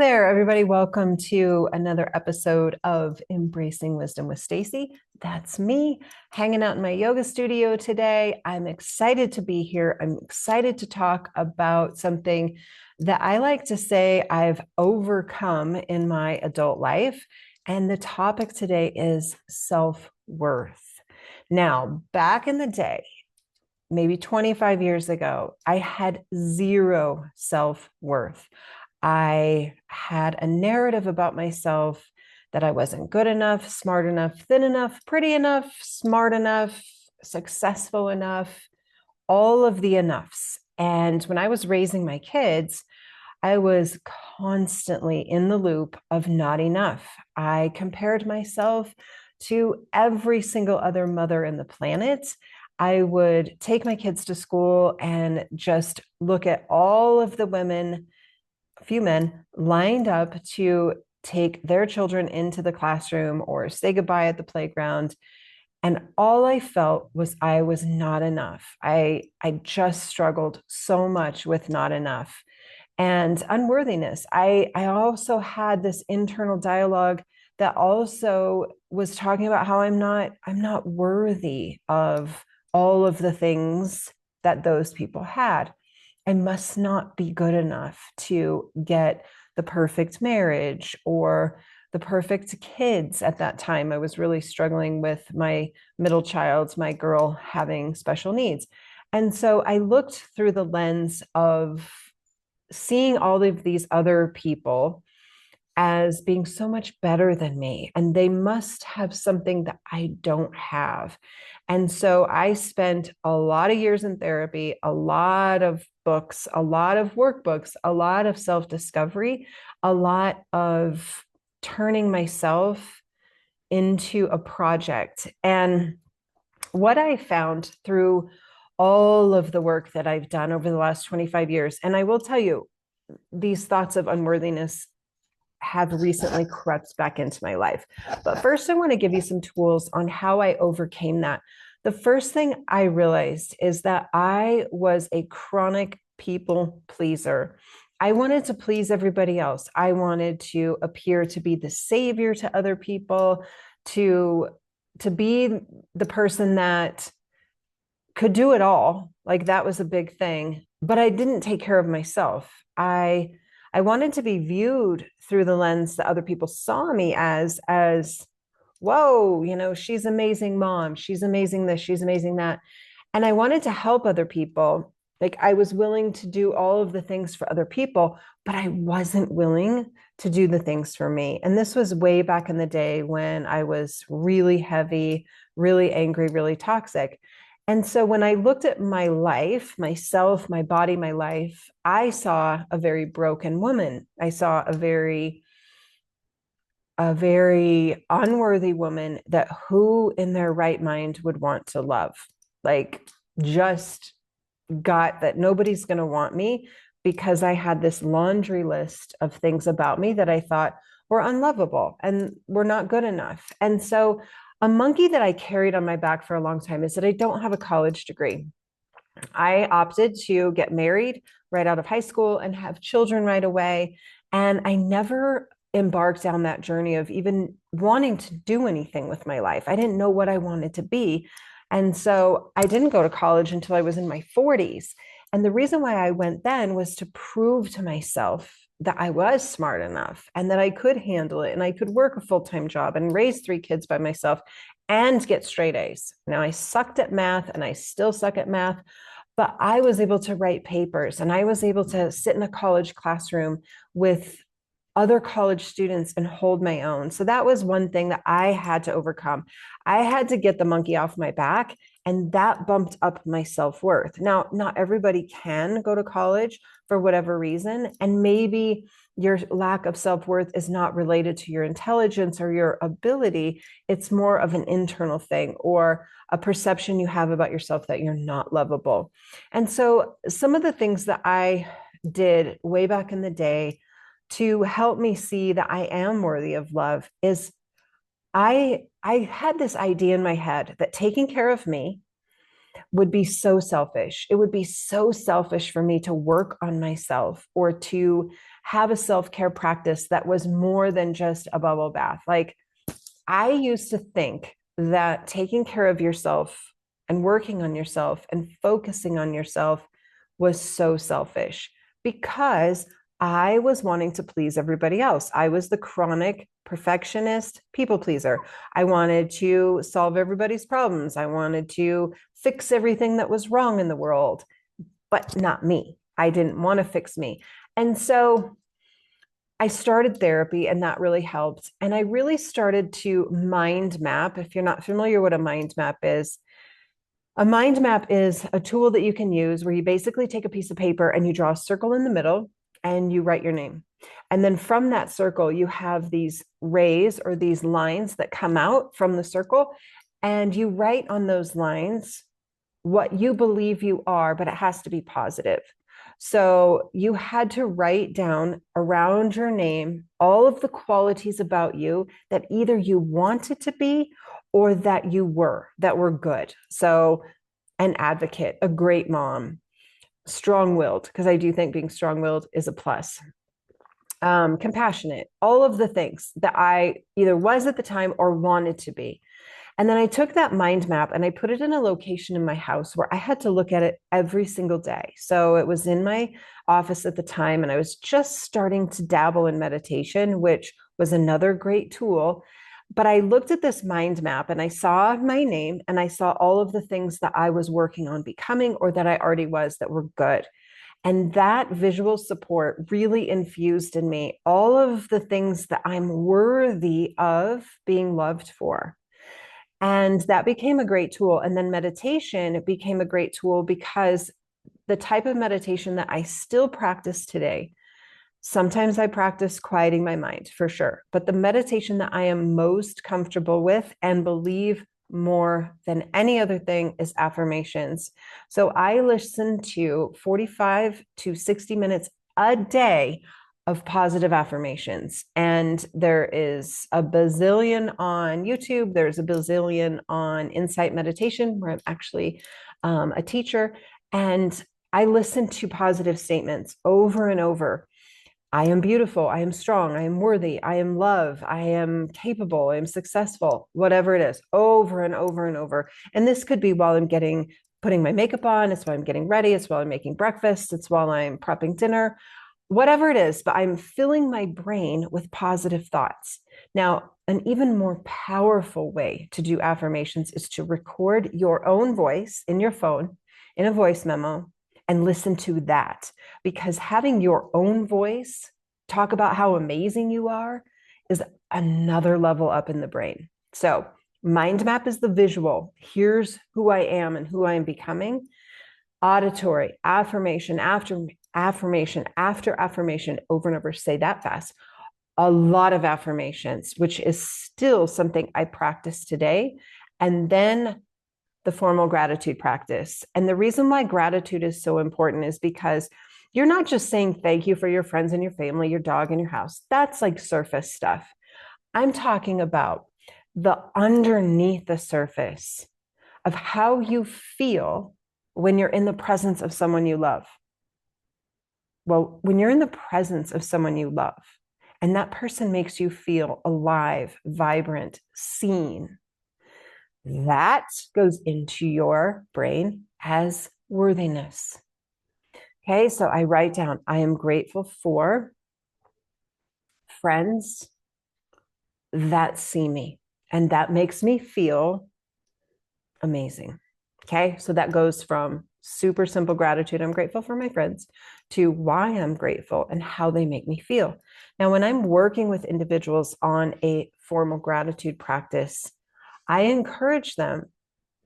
there, everybody. Welcome to another episode of Embracing Wisdom with Stacy. That's me hanging out in my yoga studio today. I'm excited to be here. I'm excited to talk about something that I like to say I've overcome in my adult life. And the topic today is self-worth. Now, back in the day, maybe 25 years ago, I had zero self-worth. I had a narrative about myself that I wasn't good enough, smart enough, thin enough, pretty enough, smart enough, successful enough, all of the enoughs. And when I was raising my kids, I was constantly in the loop of not enough. I compared myself to every single other mother in the planet. I would take my kids to school and just look at all of the women, a few men lined up to take their children into the classroom or say goodbye at the playground. And all I felt was I was not enough. I just struggled so much with not enough and unworthiness. I also had this internal dialogue that also was talking about how I'm not worthy of all of the things that those people had. I must not be good enough to get the perfect marriage or the perfect kids. At that time, I was really struggling with my middle child, my girl, having special needs. And so I looked through the lens of seeing all of these other people as being so much better than me, and they must have something that I don't have. And so I spent a lot of years in therapy, a lot of books, a lot of workbooks, a lot of self-discovery, a lot of turning myself into a project. And what I found through all of the work that I've done over the last 25 years, and I will tell you, these thoughts of unworthiness have recently crept back into my life. But first, I want to give you some tools on how I overcame that. The first thing I realized is that I was a chronic people pleaser. I wanted to please everybody else. I wanted to appear to be the savior to other people, to be the person that could do it all. Like that was a big thing, but I didn't take care of myself. I wanted to be viewed through the lens that other people saw me as whoa, she's amazing mom, she's amazing this, she's amazing that. And I wanted to help other people. Like I was willing to do all of the things for other people, but I wasn't willing to do the things for me. And this was way back in the day when I was really heavy, really angry, really toxic. And so when I looked at my life, myself, my body, my life, I saw a very broken woman. I saw a very unworthy woman that who in their right mind would want to love. Like just got that nobody's going to want me because I had this laundry list of things about me that I thought were unlovable and were not good enough. And so a monkey that I carried on my back for a long time is that I don't have a college degree. I opted to get married right out of high school and have children right away. And I never embarked down that journey of even wanting to do anything with my life. I didn't know what I wanted to be. And so I didn't go to college until I was in my 40s. And the reason why I went then was to prove to myself that I was smart enough and that I could handle it and I could work a full-time job and raise 3 kids by myself and get straight A's. Now I sucked at math and I still suck at math, but I was able to write papers and I was able to sit in a college classroom with other college students and hold my own. So that was one thing that I had to overcome. I had to get the monkey off my back, and that bumped up my self-worth. Now, not everybody can go to college for whatever reason, and maybe your lack of self-worth is not related to your intelligence or your ability. It's more of an internal thing or a perception you have about yourself that you're not lovable. And so some of the things that I did way back in the day to help me see that I am worthy of love is I had this idea in my head that taking care of me would be so selfish. It would be so selfish for me to work on myself or to have a self-care practice that was more than just a bubble bath. Like, I used to think that taking care of yourself and working on yourself and focusing on yourself was so selfish because I was wanting to please everybody else. I was the chronic perfectionist people pleaser. I wanted to solve everybody's problems. I wanted to fix everything that was wrong in the world, but not me. I didn't want to fix me. And so I started therapy, and that really helped. And I really started to mind map. If you're not familiar what a mind map is a tool that you can use where you basically take a piece of paper and you draw a circle in the middle and you write your name. And then from that circle, you have these rays or these lines that come out from the circle, and you write on those lines what you believe you are, but it has to be positive. So you had to write down around your name all of the qualities about you that either you wanted to be or that you were, that were good. So an advocate, a great mom, strong-willed, because I do think being strong-willed is a plus. Compassionate, all of the things that I either was at the time or wanted to be. And then I took that mind map and I put it in a location in my house where I had to look at it every single day. So it was in my office at the time, and I was just starting to dabble in meditation, which was another great tool. But I looked at this mind map and I saw my name and I saw all of the things that I was working on becoming or that I already was that were good. And that visual support really infused in me all of the things that I'm worthy of being loved for. And that became a great tool. And then meditation became a great tool because the type of meditation that I still practice today, sometimes I practice quieting my mind for sure, but the meditation that I am most comfortable with and believe more than any other thing is affirmations. So I listen to 45 to 60 minutes a day of positive affirmations. And there is a bazillion on YouTube. There's a bazillion on Insight Meditation, where I'm actually a teacher. And I listen to positive statements over and over. I am beautiful. I am strong. I am worthy. I am love. I am capable. I am successful, whatever it is, over and over and over. And this could be while I'm putting my makeup on. It's while I'm getting ready. It's while I'm making breakfast. It's while I'm prepping dinner, whatever it is, but I'm filling my brain with positive thoughts. Now, an even more powerful way to do affirmations is to record your own voice in your phone in a voice memo and listen to that, because having your own voice talk about how amazing you are is another level up in the brain. So mind map is the visual. Here's who I am and who I am becoming. Auditory, affirmation after affirmation after affirmation, over and over. Say that fast. A lot of affirmations, which is still something I practice today. And then the formal gratitude practice. And the reason why gratitude is so important is because you're not just saying thank you for your friends and your family, your dog and your house. That's like surface stuff. I'm talking about the underneath the surface of how you feel when you're in the presence of someone you love. Well, when you're in the presence of someone you love, and that person makes you feel alive, vibrant, seen, that goes into your brain as worthiness. Okay, so I write down, I am grateful for friends that see me, and that makes me feel amazing. Okay, so that goes from super simple gratitude, I'm grateful for my friends, to why I'm grateful and how they make me feel. Now, when I'm working with individuals on a formal gratitude practice, I encourage them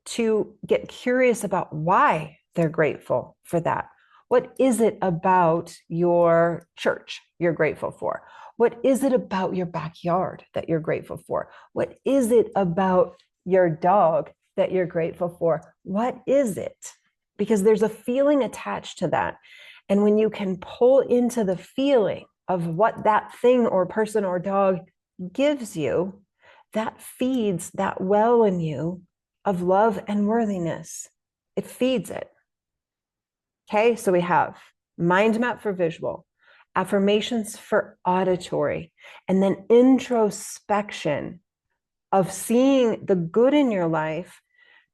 to get curious about why they're grateful for that. What is it about your church you're grateful for? What is it about your backyard that you're grateful for? What is it about your dog that you're grateful for? What is it? Because there's a feeling attached to that. And when you can pull into the feeling of what that thing or person or dog gives you, that feeds that well in you of love and worthiness. it feeds it. Okay, so we have mind map for visual, affirmations for auditory, and then introspection of seeing the good in your life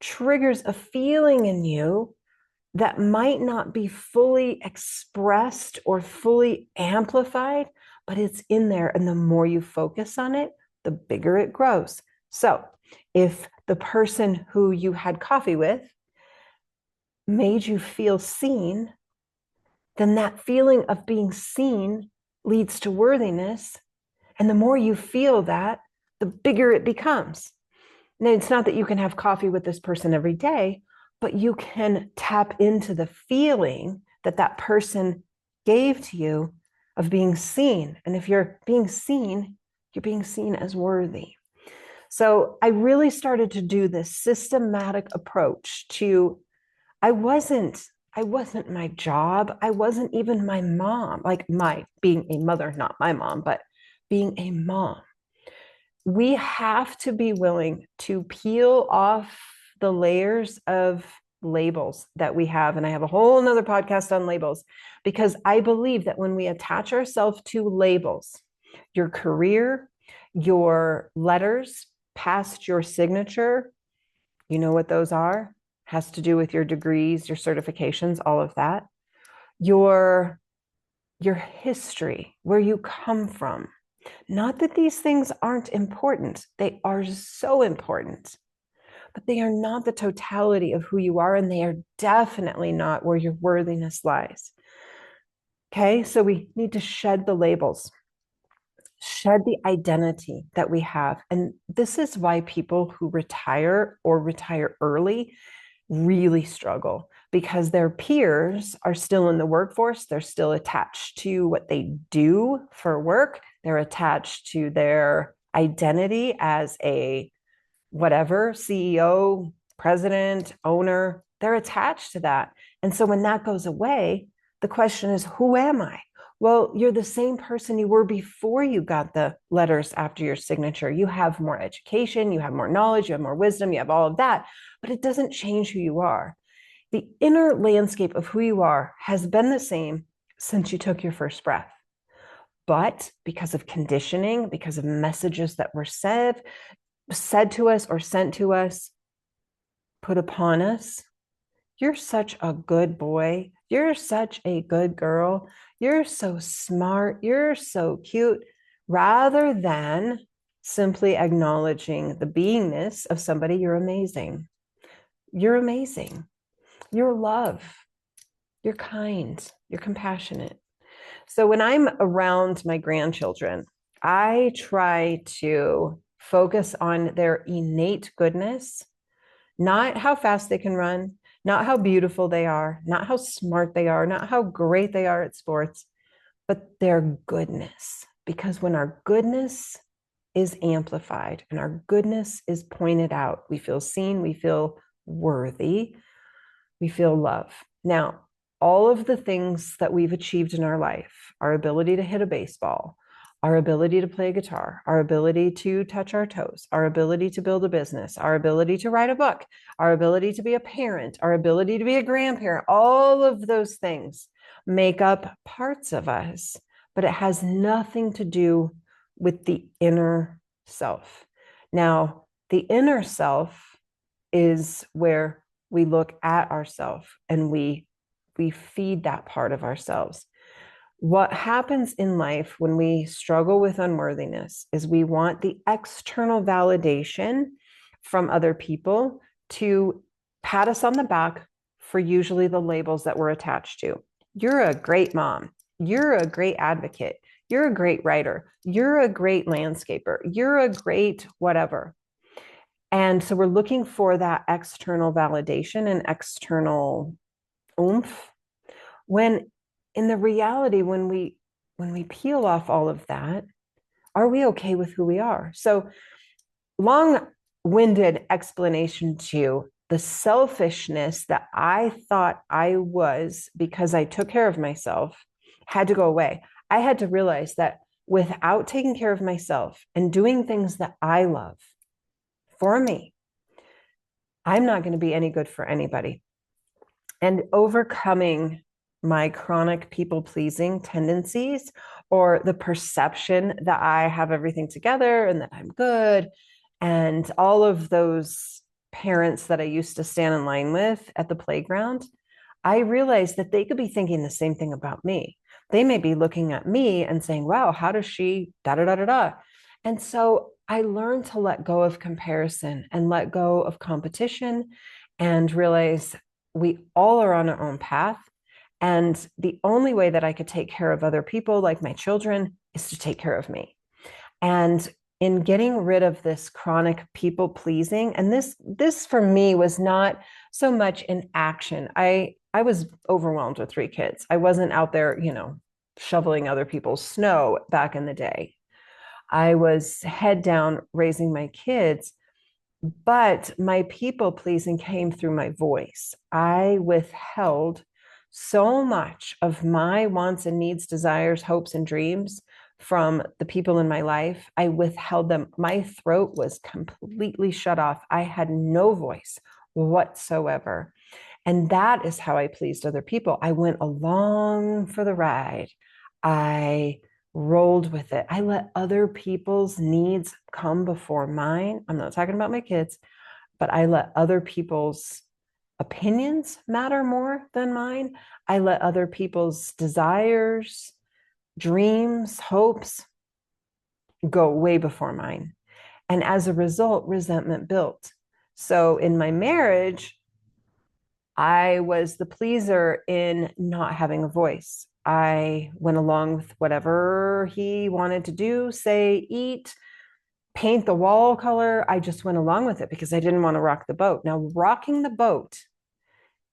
triggers a feeling in you that might not be fully expressed or fully amplified, but it's in there. And the more you focus on it, the bigger it grows. So if the person who you had coffee with made you feel seen, then that feeling of being seen leads to worthiness. And the more you feel that, the bigger it becomes. Now, it's not that you can have coffee with this person every day, but you can tap into the feeling that that person gave to you of being seen. And if you're being seen as worthy. So I really started to do this systematic approach to, I wasn't my job. I wasn't even my mom, like my being a mother, not my mom, but being a mom. We have to be willing to peel off the layers of labels that we have. And I have a whole nother podcast on labels, because I believe that when we attach ourselves to labels, your career, your letters past your signature, you know what those are? Has to do with your degrees, your certifications, all of that. Your history, where you come from. Not that these things aren't important. They are so important, but they are not the totality of who you are, and they are definitely not where your worthiness lies. Okay, so we need to shed the labels, shed the identity that we have. And this is why people who retire or retire early really struggle, because their peers are still in the workforce. They're still attached to what they do for work. They're attached to their identity as a whatever, CEO, president, owner. They're attached to that. And so when that goes away, the question is, who am I? Well, you're the same person you were before you got the letters after your signature. You have more education, you have more knowledge, you have more wisdom, you have all of that, but it doesn't change who you are. The inner landscape of who you are has been the same since you took your first breath. But because of conditioning, because of messages that were said to us or sent to us, put upon us, you're such a good boy. You're such a good girl. You're so smart. You're so cute. Rather than simply acknowledging the beingness of somebody, you're amazing. You're amazing. You're love. You're kind. You're compassionate. So when I'm around my grandchildren, I try to focus on their innate goodness, not how fast they can run, not how beautiful they are, not how smart they are, not how great they are at sports, but their goodness. Because when our goodness is amplified and our goodness is pointed out, we feel seen, we feel worthy, we feel love. Now, all of the things that we've achieved in our life, our ability to hit a baseball, our ability to play guitar, our ability to touch our toes, our ability to build a business, our ability to write a book, our ability to be a parent, our ability to be a grandparent, all of those things make up parts of us, but it has nothing to do with the inner self. Now, the inner self is where we look at ourselves and we feed that part of ourselves. What happens in life when we struggle with unworthiness is we want the external validation from other people to pat us on the back for usually the labels that we're attached to. You're a great mom. You're a great advocate. You're a great writer. You're a great landscaper. You're a great whatever. And so we're looking for that external validation and external oomph, when in the reality, when we peel off all of that, are we okay with who we are? So long-winded explanation to the selfishness that I thought I was because I took care of myself had to go away. I had to realize that without taking care of myself and doing things that I love for me, I'm not going to be any good for anybody. And overcoming my chronic people pleasing tendencies, or the perception that I have everything together and that I'm good, and all of those parents that I used to stand in line with at the playground, I realized that they could be thinking the same thing about me. They may be looking at me and saying, wow, how does she da da da da da? And so I learned to let go of comparison and let go of competition and realize we all are on our own path. And the only way that I could take care of other people, like my children, is to take care of me. And in getting rid of this chronic people pleasing, and this for me was not so much in action. I was overwhelmed with 3 kids. I wasn't out there, shoveling other people's snow back in the day. I was head down raising my kids, but my people pleasing came through my voice. I withheld so much of my wants and needs, desires, hopes, and dreams from the people in my life. I withheld them. My throat was completely shut off. I had no voice whatsoever. And that is how I pleased other people. I went along for the ride. I rolled with it. I let other people's needs come before mine. I'm not talking about my kids, but I let other people's opinions matter more than mine. I let other people's desires, dreams, hopes go way before mine. And as a result, resentment built. So in my marriage, I was the pleaser in not having a voice. I went along with whatever he wanted to do, say, eat, paint the wall color. I just went along with it because I didn't want to rock the boat. Now, rocking the boat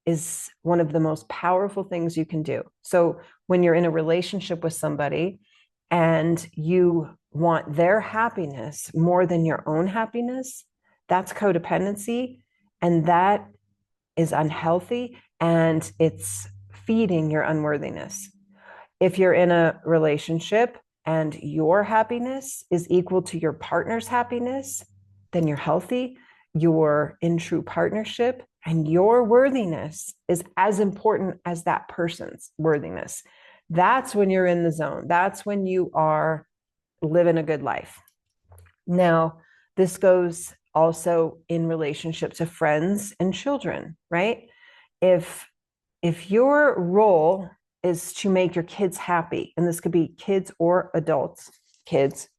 is one of the most powerful things you can do. So when you're in a relationship with somebody and you want their happiness more than your own happiness, that's codependency. And that is unhealthy, and it's feeding your unworthiness. If you're in a relationship and your happiness is equal to your partner's happiness, then you're healthy, you're in true partnership, and your worthiness is as important as that person's worthiness. That's when you're in the zone. That's when you are living a good life. Now, this goes also in relationship to friends and children, right? If your role is to make your kids happy, and this could be kids or adults, kids,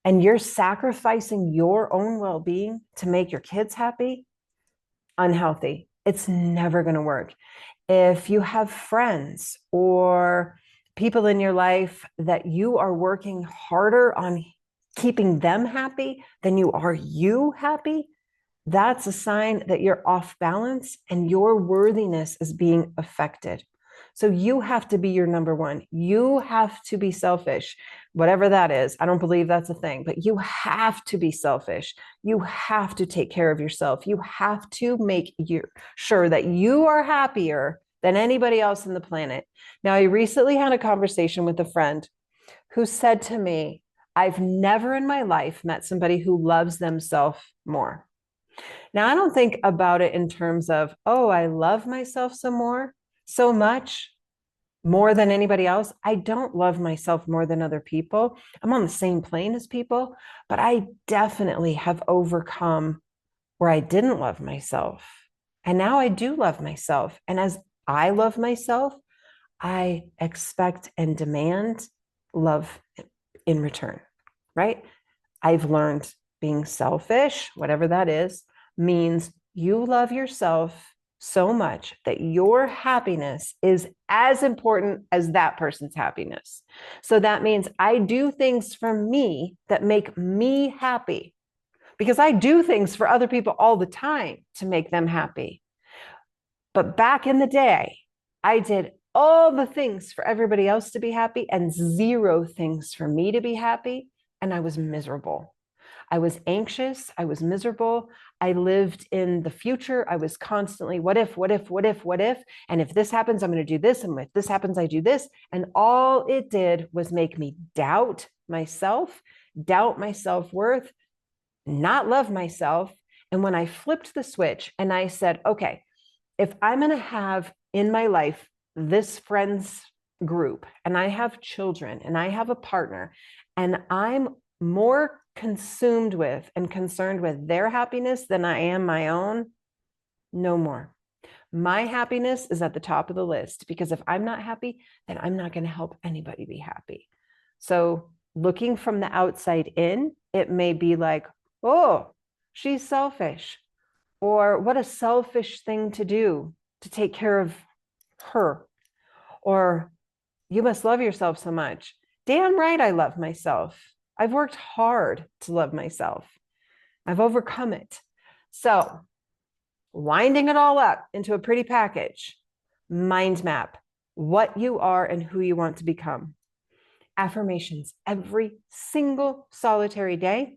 and you're sacrificing your own well-being to make your kids happy, unhealthy. It's never going to work. If you have friends or people in your life that you are working harder on keeping them happy than you are you happy, that's a sign that you're off balance and your worthiness is being affected. So you have to be your number one. You have to be selfish, whatever that is. I don't believe that's a thing, but you have to be selfish. You have to take care of yourself. You have to make sure that you are happier than anybody else on the planet. Now, I recently had a conversation with a friend who said to me, I've never in my life met somebody who loves themselves more. Now, I don't think about it in terms of, oh, I love myself so much more than anybody else. I don't love myself more than other people. I'm on the same plane as people, but I definitely have overcome where I didn't love myself. And now I do love myself. And as I love myself, I expect and demand love in return, right? I've learned being selfish, whatever that is, means you love yourself so much that your happiness is as important as that person's happiness. So that means I do things for me that make me happy, because I do things for other people all the time to make them happy. But back in the day, I did all the things for everybody else to be happy and 0 things for me to be happy. And I was miserable. I was anxious. I was miserable. I lived in the future. I was constantly, what if, what if, what if, what if? And if this happens, I'm going to do this. And if this happens, I do this. And all it did was make me doubt myself, doubt my self-worth, not love myself. And when I flipped the switch and I said, okay, if I'm going to have in my life this friends group, and I have children, and I have a partner, and I'm more consumed with and concerned with their happiness than I am my own, no more. My happiness is at the top of the list, because if I'm not happy, then I'm not going to help anybody be happy. So looking from the outside in, it may be like, oh, she's selfish, or what a selfish thing to do to take care of her, or you must love yourself so much. Damn right, I love myself. I've worked hard to love myself. I've overcome it. So winding it all up into a pretty package, mind map, what you are and who you want to become. Affirmations every single solitary day.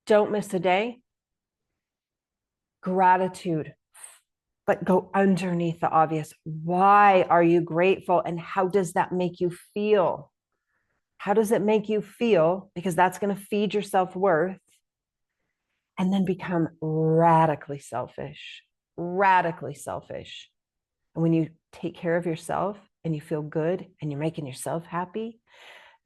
Don't miss a day. Gratitude, but go underneath the obvious. Why are you grateful? And how does that make you feel? How does it make you feel? Because that's going to feed your self-worth. And then become radically selfish, radically selfish. And when you take care of yourself and you feel good and you're making yourself happy,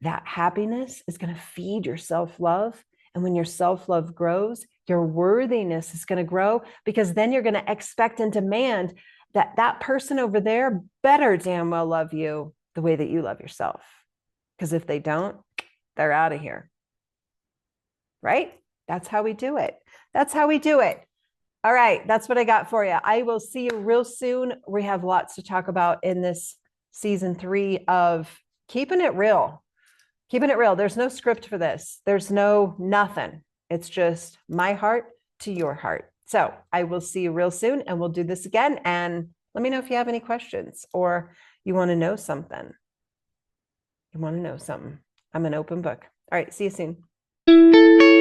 that happiness is going to feed your self-love. And when your self-love grows, your worthiness is going to grow, because then you're going to expect and demand that that person over there better damn well love you the way that you love yourself. Because if they don't, they're out of here. Right? That's how we do it. That's how we do it. All right. That's what I got for you. I will see you real soon. We have lots to talk about in this season 3 of keeping it real. Keeping it real. There's no script for this. There's no nothing. It's just my heart to your heart. So I will see you real soon, and we'll do this again. And let me know if you have any questions, or you want to know something. I'm an open book. All right. See you soon.